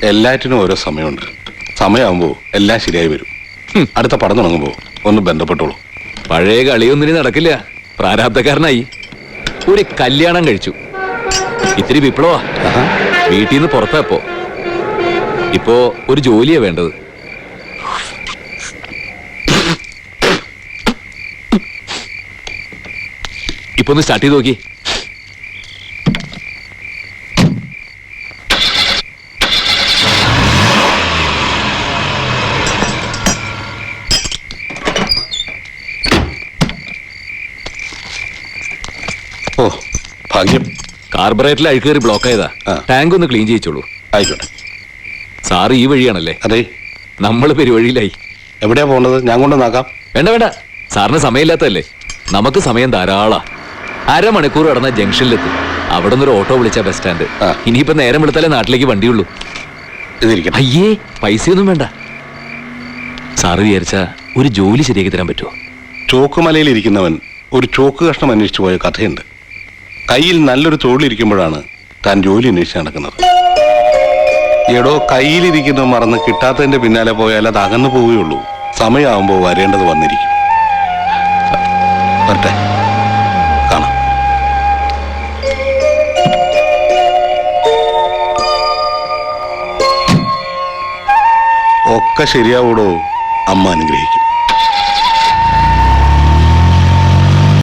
എല്ലാറ്റിനും ഓരോ സമയമുണ്ട്. സമയമാകുമ്പോ എല്ലാം ശരിയായി വരും. അടുത്ത പടം തുടങ്ങുമ്പോ ഒന്ന് ബന്ധപ്പെട്ടോളൂ. പഴയ കളിയൊന്നിനും നടക്കില്ല. പ്രാരാബ്ധക്കാരനായി. ഒരു കല്യാണം കഴിച്ചു. ഇത്തിരി വിപ്ലവാ. വീട്ടിൽ നിന്ന് പുറത്താപ്പോ. ഇപ്പോ ഒരു ജോലിയാ വേണ്ടത്. ഇപ്പൊ ഒന്ന് സ്റ്റാർട്ട് ചെയ്ത് നോക്കി. ഓ ഭാഗ്യം. കാർബറേറ്ററിൽ അഴുക്കേറി ബ്ലോക്ക് ആയതാ. ടാങ്ക് ഒന്ന് ക്ലീൻ ചെയ്യിച്ചോളൂ. ആയിക്കോട്ടെ. സാറ് ഈ വഴിയാണല്ലേ? അതെ. നമ്മൾ പെരുവഴിയിലായി. എവിടെയാ പോകേണ്ടത്? ഞാൻ കൊണ്ടുവന്നാക്കാം. വേണ്ട വേണ്ട, സാറിന് സമയമില്ലാത്തതല്ലേ? നമുക്ക് സമയം ധാരാളാ. അരമണിക്കൂർ കടന്ന ജംഗ്ഷനിലെത്തും. അവിടെ നിന്നൊരു ഓട്ടോ വിളിച്ചാ ബസ് സ്റ്റാൻഡ്. ഇനിയിപ്പോ നേരം വിളിച്ചാലേ നാട്ടിലേക്ക് വണ്ടിയുള്ളൂ. അയ്യേ, പൈസയൊന്നും വേണ്ട. സാറ് വിചാരിച്ചാ ഒരു ജോലി ശരിയാക്കി തരാൻ പറ്റുമോ? ചോക്കുമലയിൽ ഇരിക്കുന്നവൻ ഒരു ചോക്ക് കഷ്ണം അന്വേഷിച്ചു പോയ കഥയുണ്ട്. കയ്യിൽ നല്ലൊരു തൊഴിലിരിക്കുമ്പോഴാണ് താൻ ജോലി അന്വേഷിച്ച് നടക്കുന്നത്. എടോ, കയ്യിലിരിക്കുന്ന മറന്ന് കിട്ടാത്തതിന്റെ പിന്നാലെ പോയാൽ അത് അകന്നു പോവുകയുള്ളൂ. സമയമാകുമ്പോൾ വരേണ്ടത് വന്നിരിക്കും. വരട്ടെ, കാണാം. ഒക്കെ ശരിയാവൂടോ. അമ്മ അനുഗ്രഹിക്കും.